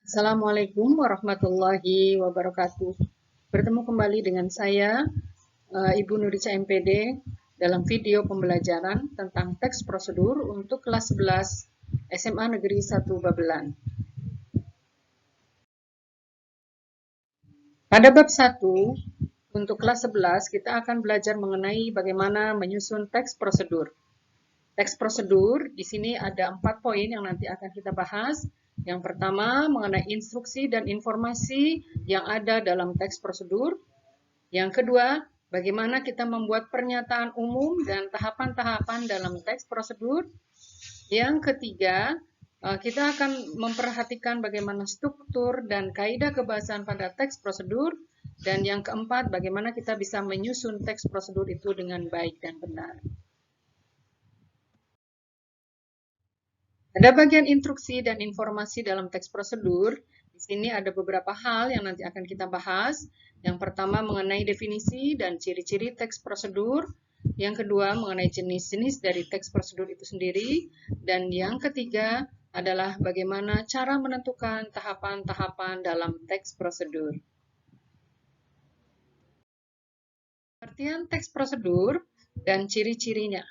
Assalamualaikum warahmatullahi wabarakatuh. Bertemu kembali dengan saya, Ibu Nurica MPD, dalam video pembelajaran tentang teks prosedur untuk kelas 11 SMA Negeri 1 Babelan. Pada bab 1, untuk kelas 11, kita akan belajar mengenai bagaimana menyusun teks prosedur. Teks prosedur, di sini ada 4 poin yang nanti akan kita bahas. Yang pertama, mengenai instruksi dan informasi yang ada dalam teks prosedur. Yang kedua, bagaimana kita membuat pernyataan umum dan tahapan-tahapan dalam teks prosedur. Yang ketiga, kita akan memperhatikan bagaimana struktur dan kaidah kebahasaan pada teks prosedur. Dan yang keempat, bagaimana kita bisa menyusun teks prosedur itu dengan baik dan benar. Ada bagian instruksi dan informasi dalam teks prosedur. Di sini ada beberapa hal yang nanti akan kita bahas. Yang pertama mengenai definisi dan ciri-ciri teks prosedur. Yang kedua mengenai jenis-jenis dari teks prosedur itu sendiri. Dan yang ketiga adalah bagaimana cara menentukan tahapan-tahapan dalam teks prosedur. Pengertian teks prosedur dan ciri-cirinya.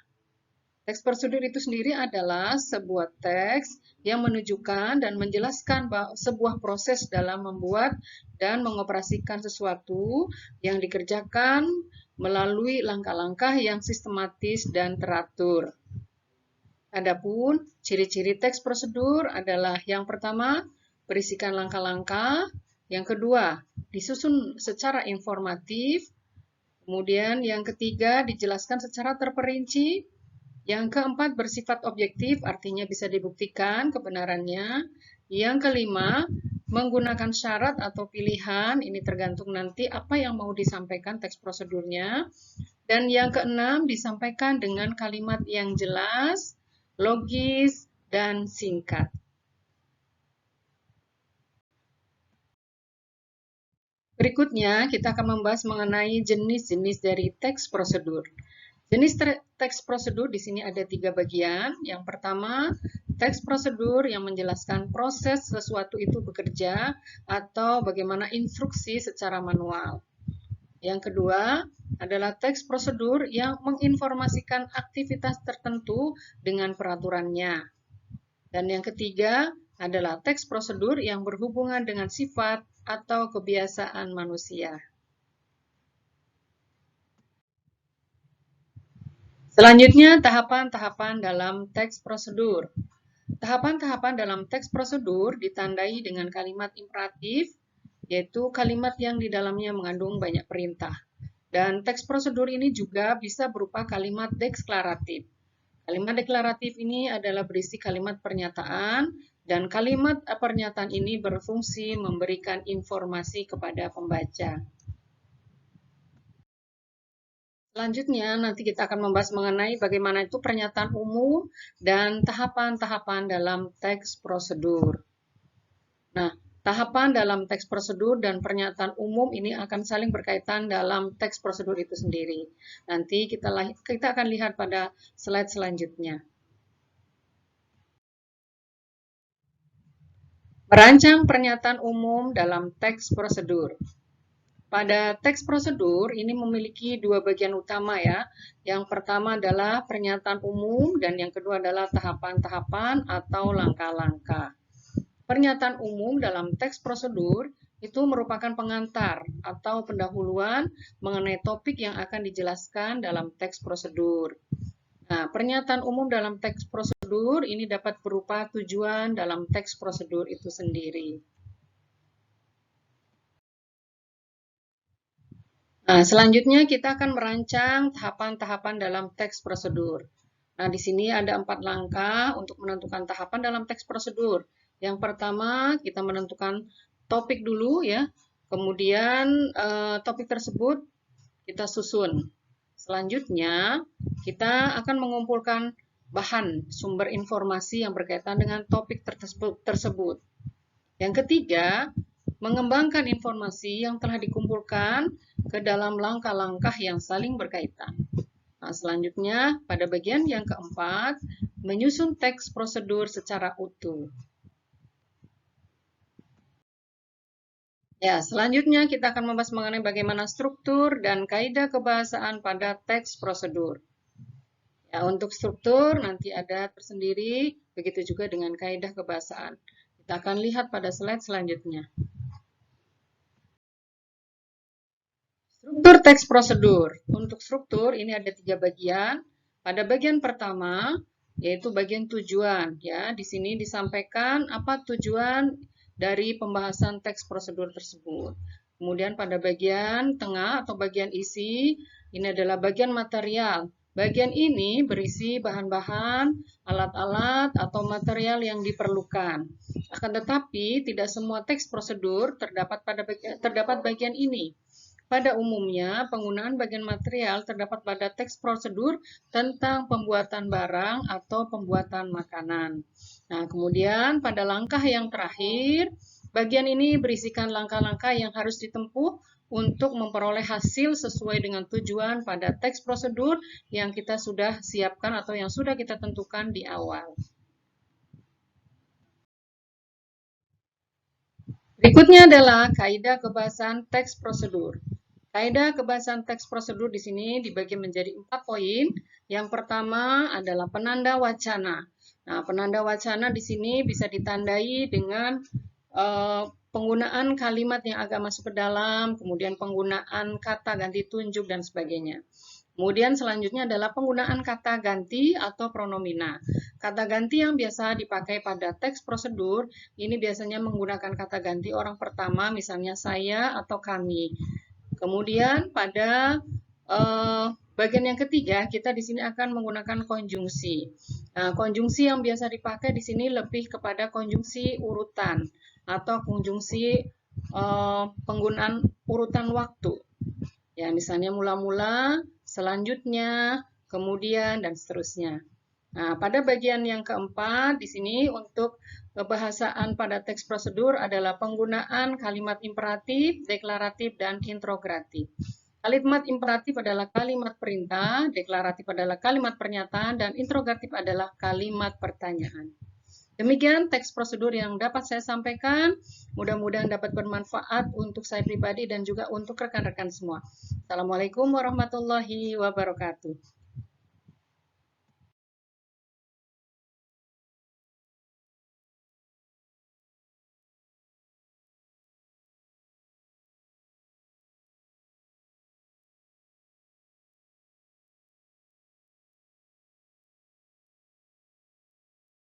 Teks prosedur itu sendiri adalah sebuah teks yang menunjukkan dan menjelaskan sebuah proses dalam membuat dan mengoperasikan sesuatu yang dikerjakan melalui langkah-langkah yang sistematis dan teratur. Adapun ciri-ciri teks prosedur adalah yang pertama, berisikan langkah-langkah, yang kedua, disusun secara informatif, kemudian yang ketiga, dijelaskan secara terperinci, yang keempat, bersifat objektif, artinya bisa dibuktikan kebenarannya. Yang kelima, menggunakan syarat atau pilihan, ini tergantung nanti apa yang mau disampaikan teks prosedurnya. Dan yang keenam, disampaikan dengan kalimat yang jelas, logis, dan singkat. Berikutnya, kita akan membahas mengenai jenis-jenis dari teks prosedur. Jenis teks prosedur di sini ada 3 bagian. Yang pertama, teks prosedur yang menjelaskan proses sesuatu itu bekerja atau bagaimana instruksi secara manual. Yang kedua adalah teks prosedur yang menginformasikan aktivitas tertentu dengan peraturannya. Dan yang ketiga adalah teks prosedur yang berhubungan dengan sifat atau kebiasaan manusia. Selanjutnya, tahapan-tahapan dalam teks prosedur. Tahapan-tahapan dalam teks prosedur ditandai dengan kalimat imperatif, yaitu kalimat yang di dalamnya mengandung banyak perintah. Dan teks prosedur ini juga bisa berupa kalimat deklaratif. Kalimat deklaratif ini adalah berisi kalimat pernyataan, dan kalimat pernyataan ini berfungsi memberikan informasi kepada pembaca. Selanjutnya, nanti kita akan membahas mengenai bagaimana itu pernyataan umum dan tahapan-tahapan dalam teks prosedur. Nah, tahapan dalam teks prosedur dan pernyataan umum ini akan saling berkaitan dalam teks prosedur itu sendiri. Nanti kita akan lihat pada slide selanjutnya. Merancang pernyataan umum dalam teks prosedur. Pada teks prosedur ini memiliki 2 bagian utama ya. Yang pertama adalah pernyataan umum dan yang kedua adalah tahapan-tahapan atau langkah-langkah. Pernyataan umum dalam teks prosedur itu merupakan pengantar atau pendahuluan mengenai topik yang akan dijelaskan dalam teks prosedur. Nah, pernyataan umum dalam teks prosedur ini dapat berupa tujuan dalam teks prosedur itu sendiri. Nah, selanjutnya kita akan merancang tahapan-tahapan dalam teks prosedur. Nah, di sini ada 4 langkah untuk menentukan tahapan dalam teks prosedur. Yang pertama, kita menentukan topik dulu ya. Kemudian topik tersebut kita susun. Selanjutnya, kita akan mengumpulkan bahan sumber informasi yang berkaitan dengan topik tersebut. Yang ketiga, mengembangkan informasi yang telah dikumpulkan ke dalam langkah-langkah yang saling berkaitan. Nah, selanjutnya, pada bagian yang keempat, menyusun teks prosedur secara utuh. Ya, selanjutnya kita akan membahas mengenai bagaimana struktur dan kaidah kebahasaan pada teks prosedur. Ya, untuk struktur nanti ada tersendiri, begitu juga dengan kaidah kebahasaan. Kita akan lihat pada slide selanjutnya. Struktur teks prosedur. Untuk struktur ini ada 3 bagian. Pada bagian pertama, yaitu bagian tujuan. Ya, di sini disampaikan apa tujuan dari pembahasan teks prosedur tersebut. Kemudian pada bagian tengah atau bagian isi, ini adalah bagian material. Bagian ini berisi bahan-bahan, alat-alat, atau material yang diperlukan. Akan tetapi, tidak semua teks prosedur terdapat bagian ini. Pada umumnya, penggunaan bagian material terdapat pada teks prosedur tentang pembuatan barang atau pembuatan makanan. Nah, kemudian pada langkah yang terakhir, bagian ini berisikan langkah-langkah yang harus ditempuh untuk memperoleh hasil sesuai dengan tujuan pada teks prosedur yang kita sudah siapkan atau yang sudah kita tentukan di awal. Berikutnya adalah kaidah kebahasaan teks prosedur. Kaidah kebahasaan teks prosedur di sini dibagi menjadi 4 poin. Yang pertama adalah penanda wacana. Nah, penanda wacana di sini bisa ditandai dengan penggunaan kalimat yang agak masuk ke dalam, kemudian penggunaan kata ganti tunjuk, dan sebagainya. Kemudian selanjutnya adalah penggunaan kata ganti atau pronomina. Kata ganti yang biasa dipakai pada teks prosedur, ini biasanya menggunakan kata ganti orang pertama, misalnya saya atau kami. Kemudian pada bagian yang ketiga, kita di sini akan menggunakan konjungsi. Nah, konjungsi yang biasa dipakai di sini lebih kepada konjungsi urutan atau konjungsi penggunaan urutan waktu. Ya, misalnya mula-mula, selanjutnya, kemudian, dan seterusnya. Nah, pada bagian yang keempat, di sini untuk kebahasaan pada teks prosedur adalah penggunaan kalimat imperatif, deklaratif, dan interrogatif. Kalimat imperatif adalah kalimat perintah, deklaratif adalah kalimat pernyataan, dan interrogatif adalah kalimat pertanyaan. Demikian teks prosedur yang dapat saya sampaikan. Mudah-mudahan dapat bermanfaat untuk saya pribadi dan juga untuk rekan-rekan semua. Assalamualaikum warahmatullahi wabarakatuh.